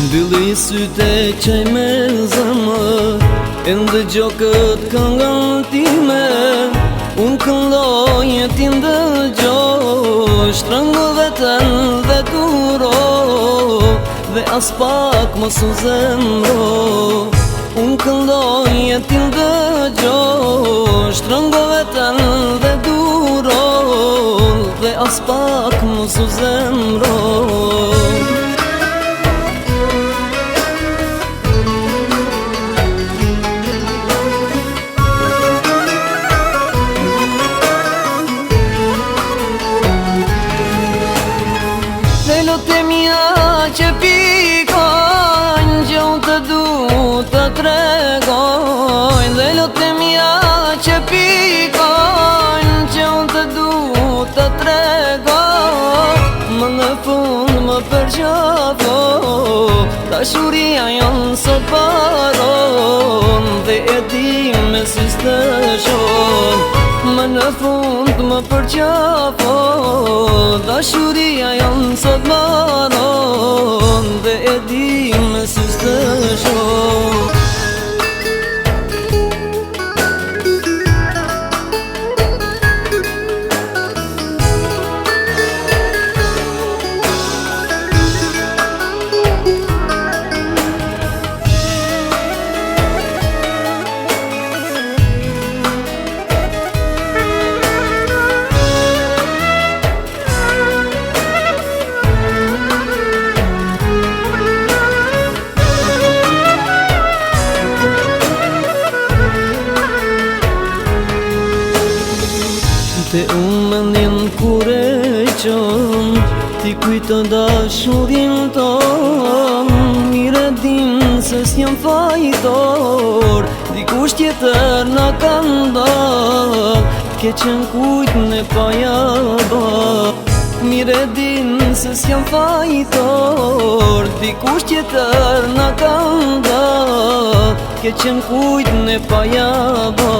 Mbylli syte qaj me zemër, e ndëgjo këtë këngën time. Unë këndoj e ti ndëgjo, shtrëngo veten dhe duro, dhe as pak mos u zemro. Unë këndoj e ti ndëgjo, shtrëngo veten dhe duro, dhe as pak mos u zemro. Lote mia që pikojnë, që unë të du të tregojnë. Dhe lote mia që pikojnë, që unë të du të tregojnë. Më në fund më përqafo, dashuria jonë sot baron, dhe e di me sy të shonë. Më në fund më përqafo, dashuria jonë sot baron, dhe e di me sy të shonë. Te unë mendin kur e qënë, ti kujto dashurin ton. Mire din se s'jam fajtor, dikush tjetër na ka ndar, ke qenë kujt në pajaba. Mire din se s'jam fajtor, dikush tjetër na ka ndar, ke qenë kujt në pajaba.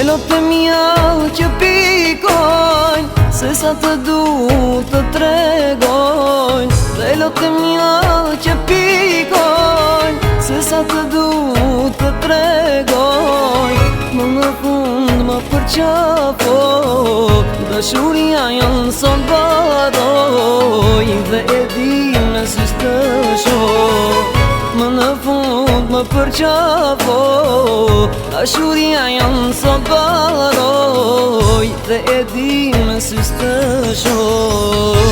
Lote mia që pikojnë, se sa të du të tregojnë. Dhe lote mia që pikojnë, se sa të du të tregojnë. Më në fund më përqafo, dashuria jonë sot baroj, dhe e di me sy të shonë. Më në fund më përqafo, dashuria jonë sot baroj, dhe e di me sy të shonë.